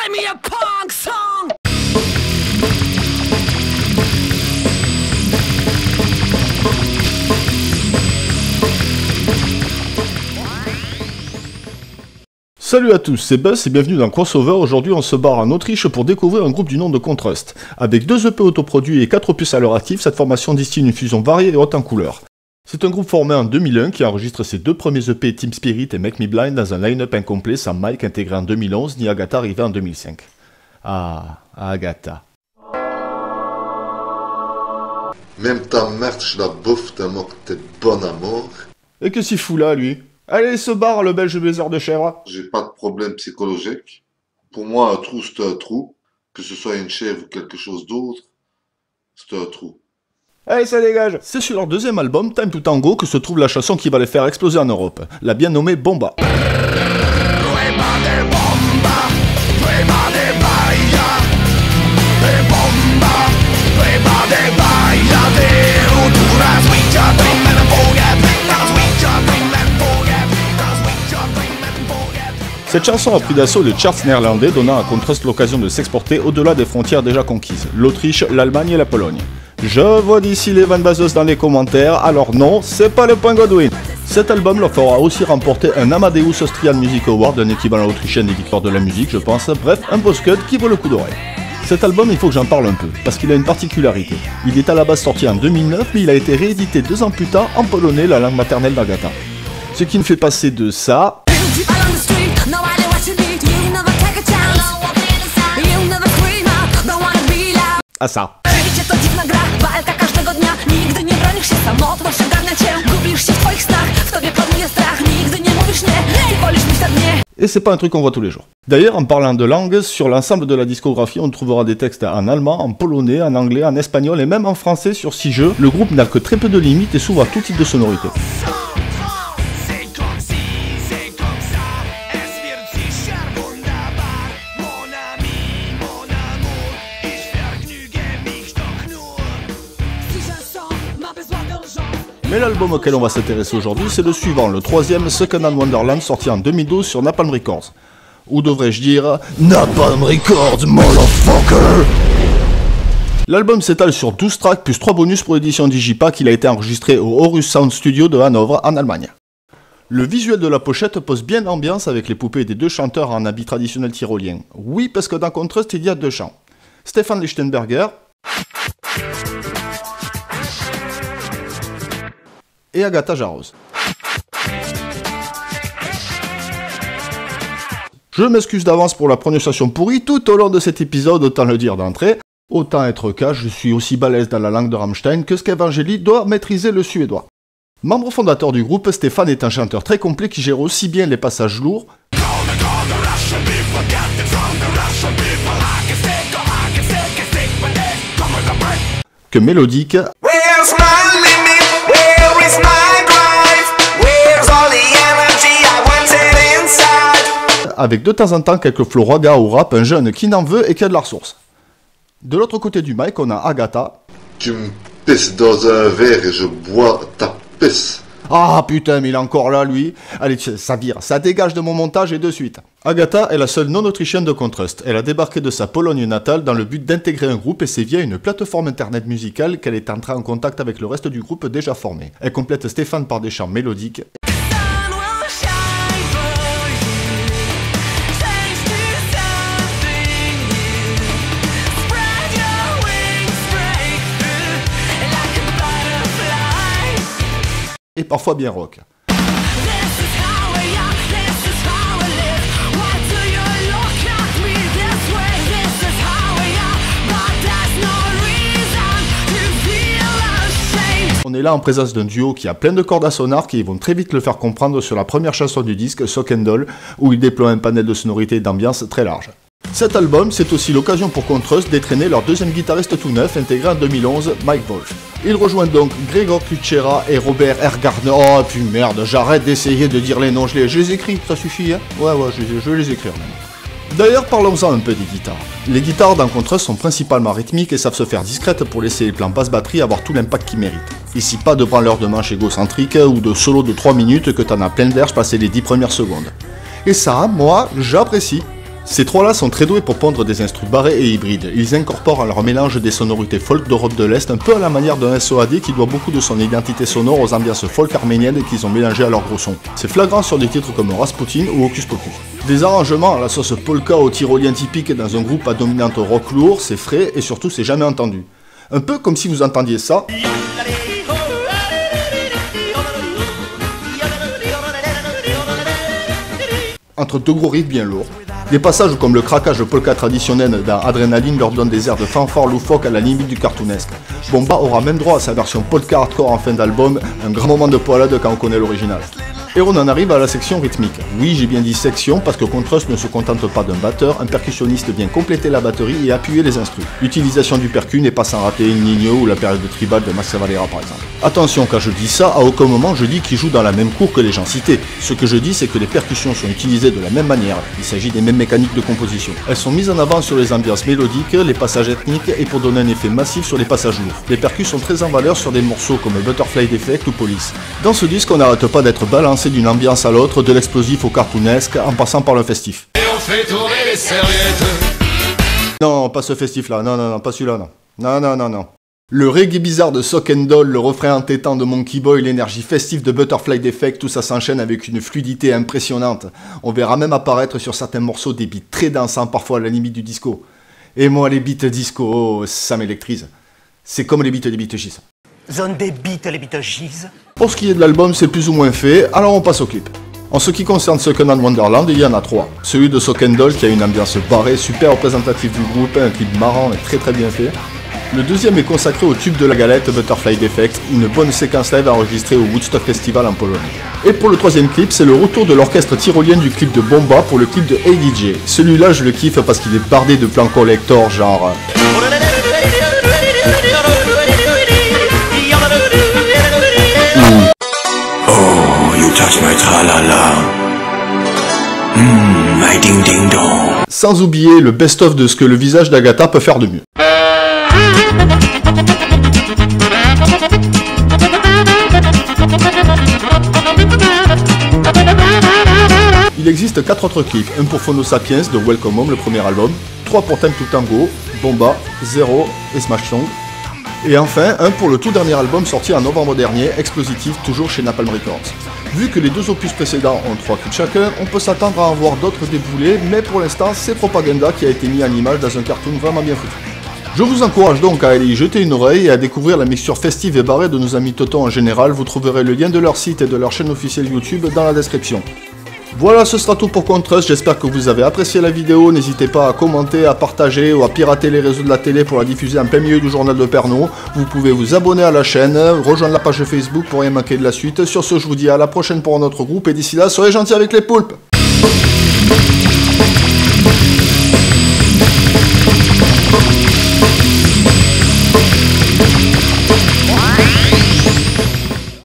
Play me a punk song! Salut à tous, c'est Buzz et bienvenue dans Crossover. Aujourd'hui on se barre en Autriche pour découvrir un groupe du nom de Contrast. Avec 2 EP autoproduits et 4 opus à leur actif, cette formation distille une fusion variée et haute en couleurs. C'est un groupe formé en 2001 qui enregistre ses 2 premiers EP Team Spirit et Make Me Blind dans un line-up incomplet sans Mike intégré en 2011 ni Agatha arrivé en 2005. Ah, Agatha. Même ta mère, je la bouffe tellement que t'es bon amour. Et qu'est-ce qu'il fout là, lui? Allez, se barre, le belge baiser de chèvre. J'ai pas de problème psychologique. Pour moi, un trou, c'est un trou. Que ce soit une chèvre ou quelque chose d'autre, c'est un trou. Allez, ça dégage. C'est sur leur deuxième album, Time to Tango, que se trouve la chanson qui va les faire exploser en Europe. La bien nommée Bomba. Cette chanson a pris d'assaut les charts néerlandais, donnant à Contrast l'occasion de s'exporter au-delà des frontières déjà conquises, l'Autriche, l'Allemagne et la Pologne. Je vois d'ici les Van Bazos dans les commentaires, alors non, c'est pas le point Godwin. Cet album leur fera aussi remporter un Amadeus Austrian Music Award, un équivalent autrichien des victoires de la musique je pense, bref, un post-cut qui vaut le coup d'oreille. Cet album, il faut que j'en parle un peu, parce qu'il a une particularité. Il est à la base sorti en 2009, mais il a été réédité 2 ans plus tard en polonais, la langue maternelle d'Agatha. Ce qui me fait passer de ça... à ça. Et c'est pas un truc qu'on voit tous les jours. D'ailleurs, en parlant de langue, sur l'ensemble de la discographie, on trouvera des textes en allemand, en polonais, en anglais, en espagnol et même en français sur 6 jeux. Le groupe n'a que très peu de limites et s'ouvre à tout type de sonorité. Mais l'album auquel on va s'intéresser aujourd'hui, c'est le suivant, le 3ème Second Hand Wonderland, sorti en 2012 sur Napalm Records. Ou devrais-je dire, Napalm Records, motherfucker! L'album s'étale sur 12 tracks plus 3 bonus pour l'édition Digipack, il a été enregistré au Horus Sound Studio de Hanovre, en Allemagne. Le visuel de la pochette pose bien l'ambiance avec les poupées des 2 chanteurs en habit traditionnel tyrolien. Oui, parce que dans Contrast, il y a 2 chants. Stefan Lichtenberger et Agatha Jarros. Je m'excuse d'avance pour la prononciation pourrie tout au long de cet épisode, autant le dire d'entrée. Autant être cash, je suis aussi balèze dans la langue de Rammstein que Skevangeli doit maîtriser le suédois. Membre fondateur du groupe, Stefan est un chanteur très complet qui gère aussi bien les passages lourds que mélodiques avec de temps en temps quelques flots raga ou rap, un jeune qui n'en veut et qui a de la ressource. De l'autre côté du mic, on a Agatha. Tu me pisses dans un verre et je bois ta pisse. Ah putain, mais il est encore là, lui. Allez, ça vire, ça dégage de mon montage et de suite. Agatha est la seule non-autrichienne de Contrast. Elle a débarqué de sa Pologne natale dans le but d'intégrer un groupe et c'est via une plateforme internet musicale qu'elle est entrée en contact avec le reste du groupe déjà formé. Elle complète Stéphane par des chants mélodiques. Et parfois bien rock. On est là en présence d'un duo qui a plein de cordes à son arc et ils vont très vite le faire comprendre sur la première chanson du disque, Sock and Doll, où il déploie un panel de sonorités et d'ambiance très large. Cet album, c'est aussi l'occasion pour Contrast d'étraîner leur 2e guitariste tout neuf, intégré en 2011, Mike Wolf. Il rejoint donc Gregor Kuchera et Robert R. Gardner. Oh puis merde, j'arrête d'essayer de dire les noms, je les écris, ça suffit hein. Ouais, je vais les écrire même. D'ailleurs, parlons-en un peu des guitares. Les guitares dans Contrast sont principalement rythmiques et savent se faire discrètes pour laisser les plans basse-batterie avoir tout l'impact qu'ils méritent. Ici, pas de branleur de manche égocentrique ou de solo de 3 minutes que t'en as plein d'air passer les 10 premières secondes. Et ça, moi, j'apprécie. Ces trois-là sont très doués pour pondre des instrus barrés et hybrides. Ils incorporent à leur mélange des sonorités folk d'Europe de l'Est, un peu à la manière d'un SOAD qui doit beaucoup de son identité sonore aux ambiances folk arméniennes qu'ils ont mélangées à leur gros son. C'est flagrant sur des titres comme Rasputin ou Hocus Pocus. Des arrangements à la sauce polka au tyrolien typique dans un groupe à dominante rock lourd, c'est frais et surtout c'est jamais entendu. Un peu comme si vous entendiez ça entre deux gros riffs bien lourds. Des passages comme le craquage polka traditionnel dans Adrenaline leur donnent des airs de fanfare loufoque à la limite du cartoonesque. Bomba aura même droit à sa version polka hardcore en fin d'album, un grand moment de poilade quand on connaît l'original. Et on en arrive à la section rythmique. Oui, j'ai bien dit section parce que Contrast ne se contente pas d'un batteur, un percussionniste vient compléter la batterie et appuyer les instrus. L'utilisation du percu n'est pas sans rater une Nino ou la période de tribal de Max Cavalera par exemple. Attention, quand je dis ça, à aucun moment je dis qu'ils jouent dans la même cour que les gens cités. Ce que je dis, c'est que les percussions sont utilisées de la même manière, il s'agit des mêmes mécaniques de composition. Elles sont mises en avant sur les ambiances mélodiques, les passages ethniques et pour donner un effet massif sur les passages lourds. Les percus sont très en valeur sur des morceaux comme Butterfly Effect ou Police. Dans ce disque, on n'arrête pas d'être balancé d'une ambiance à l'autre, de l'explosif au cartoonesque, en passant par le festif. Et on fait tourner les serviettes. Non, pas ce festif là, non, pas celui-là, non. Non. Le reggae bizarre de Sock and Doll, le refrain entêtant de Monkey Boy, l'énergie festive de Butterfly Effect, tout ça s'enchaîne avec une fluidité impressionnante. On verra même apparaître sur certains morceaux des beats très dansants, parfois à la limite du disco. Et moi, les beats disco, ça m'électrise. C'est comme les beats des Beat G's. Zone des beats, les beats G's. Pour ce qui est de l'album, c'est plus ou moins fait, alors on passe au clip. En ce qui concerne Second Hand Wonderland, il y en a trois. Celui de Sock and Doll qui a une ambiance barrée, super représentative du groupe, un clip marrant et très bien fait. Le deuxième est consacré au tube de la galette Butterfly Effect, une bonne séquence live enregistrée au Woodstock Festival en Pologne. Et pour le troisième clip, c'est le retour de l'orchestre tyrolien du clip de Bomba pour le clip de Hey DJ. Celui-là je le kiffe parce qu'il est bardé de plans collector genre... You touch my tra-la-la. My ding-ding-dong. Sans oublier le best-of de ce que le visage d'Agatha peut faire de mieux. Il existe 4 autres clips, un pour Phono Sapiens de Welcome Home, le premier album, 3 pour Time to Tango, Bomba, Zero et Smash Song, et enfin un pour le tout dernier album sorti en novembre dernier, Explositive, toujours chez Napalm Records. Vu que les deux opus précédents ont 3 clips chacun, on peut s'attendre à en voir d'autres déboulés, mais pour l'instant c'est Propaganda qui a été mis en image dans un cartoon vraiment bien foutu. Je vous encourage donc à aller y jeter une oreille et à découvrir la mixture festive et barrée de nos amis Toto en général, vous trouverez le lien de leur site et de leur chaîne officielle YouTube dans la description. Voilà, ce sera tout pour Contrast, j'espère que vous avez apprécié la vidéo, n'hésitez pas à commenter, à partager ou à pirater les réseaux de la télé pour la diffuser en plein milieu du journal de Pernod. Vous pouvez vous abonner à la chaîne, rejoindre la page Facebook pour rien manquer de la suite. Sur ce, je vous dis à la prochaine pour un autre groupe et d'ici là, soyez gentils avec les poulpes.